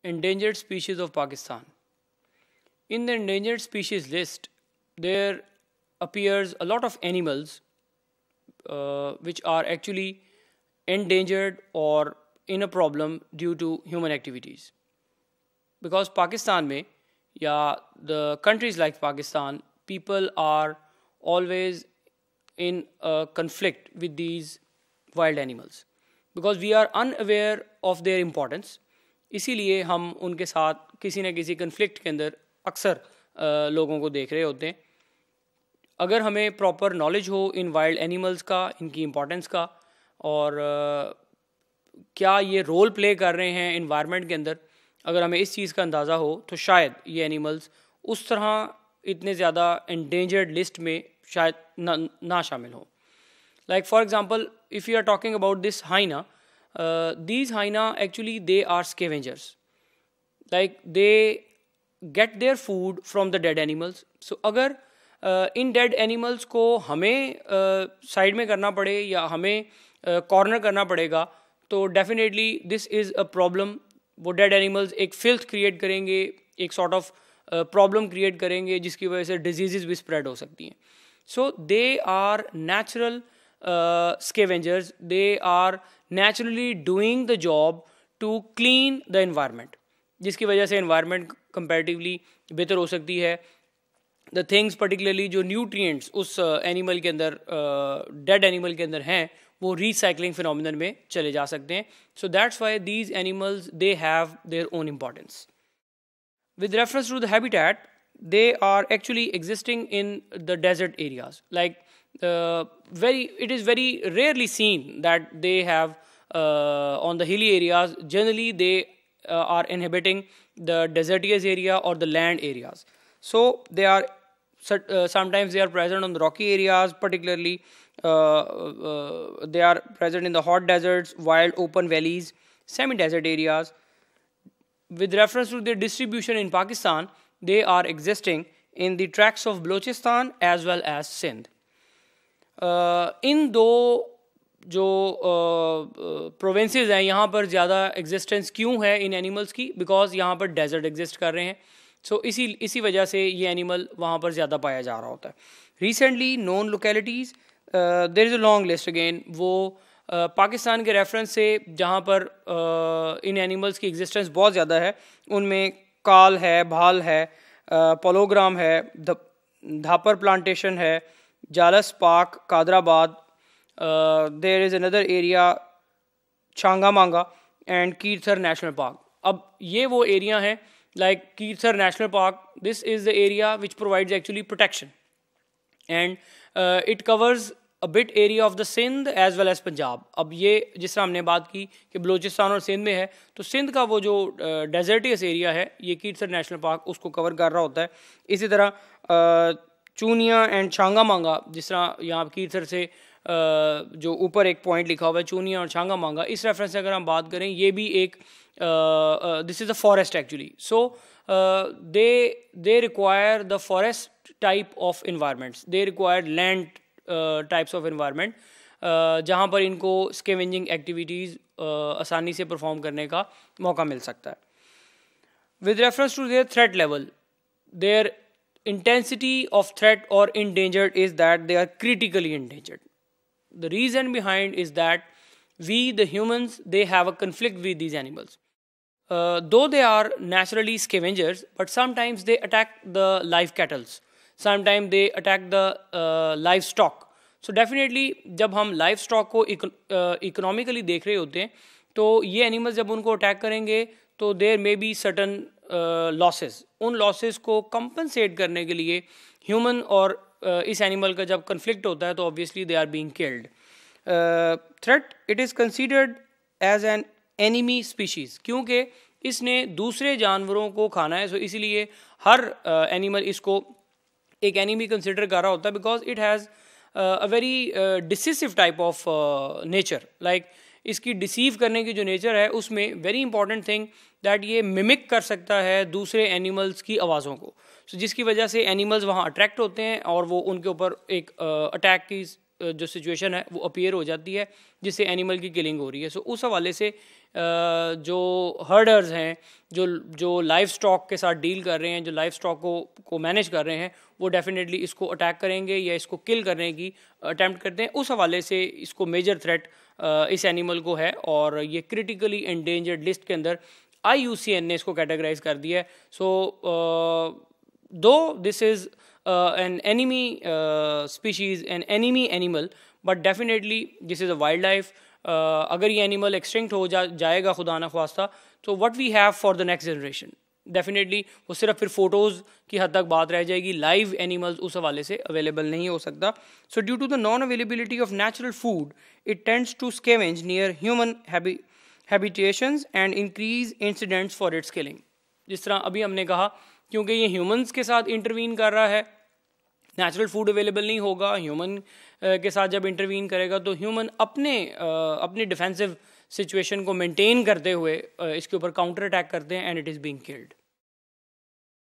Endangered species of Pakistan. In the endangered species list, there appears a lot of animals which are actually endangered or in a problem due to human activities. Because Pakistan में या the countries like Pakistan, people are always in a conflict with these wild animals because we are unaware of their importance. इसीलिए हम उनके साथ किसी न किसी conflict के अंदर अक्सर लोगों को देख रहे होते हैं. अगर हमें प्रॉपर नॉलेज हो इन वाइल्ड एनिमल्स का, इनकी इम्पोर्टेंस का और क्या ये रोल प्ले कर रहे हैं इन्वायरमेंट के अंदर, अगर हमें इस चीज़ का अंदाज़ा हो तो शायद ये एनिमल्स उस तरह इतने ज़्यादा एंडेंजर्ड लिस्ट में शायद ना शामिल हो. Like for example, if you are talking about this hyena, these hyena actually they are scavengers, like they get their food from the dead animals. So अगर इन डेड एनिमल्स को हमें साइड में करना पड़े या हमें कॉर्नर करना पड़ेगा तो definitely this is a problem. वो डेड एनिमल्स एक फिल्थ क्रिएट करेंगे, एक सॉर्ट ऑफ प्रॉब्लम क्रिएट करेंगे जिसकी वजह से डिजीज़ भी स्प्रेड हो सकती हैं. So they are natural scavengers. They are naturally doing the job to clean the environment, जिसकी वजह से environment comparatively बेहतर हो सकती है. The things particularly जो nutrients उस animal के अंदर dead animal के अंदर हैं वो recycling phenomenon में चले जा सकते हैं. So that's why these animals they have their own importance. With reference to the habitat, they are actually existing in the desert areas. Like it is very rarely seen that they have on the hilly areas. Generally they are inhabiting the desertious area or the land areas. So they are sometimes they are present on the rocky areas, particularly they are present in the hot deserts, wild open valleys, semi-desert areas. With reference to their distribution in Pakistan, they are existing in the tracts of Balochistan as well as Sindh. इन दो जो provinces हैं यहाँ पर ज़्यादा existence क्यों है इन animals की? Because यहाँ पर डेजर्ट एग्जिस्ट कर रहे हैं. सो इसी वजह से ये एनिमल वहाँ पर ज़्यादा पाया जा रहा होता है. Recently known localities, there is a long list again. वो पाकिस्तान के रेफरेंस से जहाँ पर इन एनिमल्स की एग्जिस्टेंस बहुत ज़्यादा है उनमें काल है, भाल है, पोलोग्राम है, धापर प्लांटेशन है, Jalas park, Kadirabad, there is another area Changa Manga and कीरथर national park. अब ये वो एरिया हैं like Kirthar national park. This is the area which provides actually protection and it covers a bit area of the Sindh as well as Punjab. अब ये जिस तरह हमने बात की कि बलूचिस्तान और सिंध में है तो सिंध का वो जो डेजर्टियस एरिया है ये कीरथर नेशनल पार्क उसको कवर कर रहा होता है. इसी तरह चूनिया एंड छांगा मांगा, जिस तरह यहाँ कीरथर से जो ऊपर एक पॉइंट लिखा हुआ है चूनिया और छांगा मांगा, इस रेफरेंस से अगर हम बात करें ये भी एक this is a forest actually. So they require the forest type of environments, they require land types of environment जहाँ पर इनको स्केवेंजिंग एक्टिविटीज़ आसानी से परफॉर्म करने का मौका मिल सकता है. With reference to their threat level, their intensity of threat or endangered is that they are critically endangered. The reason behind is that we the humans they have a conflict with these animals. Though they are naturally scavengers, but sometimes they attack the live cattle, sometimes they attack the livestock. So definitely जब हम livestock को economically देख रहे होते हैं तो ये animals जब उनको attack करेंगे तो there may be certain losses. उन लॉसेस को कंपनसेट करने के लिए ह्यूमन और इस एनिमल का जब कन्फ्लिक्ट होता है तो obviously they are being killed. Threat it is considered as an enemy species क्योंकि इसने दूसरे जानवरों को खाना है. सो इसीलिए हर एनिमल इसको एक एनिमी कंसिडर कर रहा होता है because it has a very decisive type of nature. Like इसकी डिसीव करने की जो नेचर है उसमें वेरी इंपॉर्टेंट थिंग दैट ये मिमिक कर सकता है दूसरे एनिमल्स की आवाज़ों को. सो जिसकी वजह से एनिमल्स वहाँ अट्रैक्ट होते हैं और वो उनके ऊपर एक अटैक की जो सिचुएशन है वो अपीयर हो जाती है जिससे एनिमल की किलिंग हो रही है. सो उस हवाले से जो हर्डर्स हैं, जो लाइव स्टॉक के साथ डील कर रहे हैं, जो लाइव स्टॉक को मैनेज कर रहे हैं, वो डेफिनेटली इसको अटैक करेंगे या इसको किल करने की अटैम्प्ट करते हैं। उस हवाले से इसको मेजर थ्रेट इस एनिमल को है और ये क्रिटिकली एंडेंजर्ड लिस्ट के अंदर IUCN ने इसको कैटेगराइज कर दिया है। सो दो this is an enemy species, an enemy animal, but definitely this is a wildlife. अगर ये एनिमल एक्सटिंक्ट हो जाएगा खुदा ना ख्वास्ता, तो what we have for the next generation, definitely वो सिर्फ फिर फोटोज़ की हद तक बात रह जाएगी, लाइव एनिमल्स उस हवाले से अवेलेबल नहीं हो सकता। सो due to the non availability of natural food, it tends to scavenge near human habitations and increase incidents for its killing. जिस तरह अभी हमने कहा, क्योंकि ये ह्यूमंस के साथ इंटरवीन कर रहा है, नेचुरल फूड अवेलेबल नहीं होगा, ह्यूमन के साथ जब इंटरवीन करेगा तो ह्यूमन अपने डिफेंसिव सिचुएशन को मेंटेन करते हुए इसके ऊपर काउंटर अटैक करते हैं and it is being killed.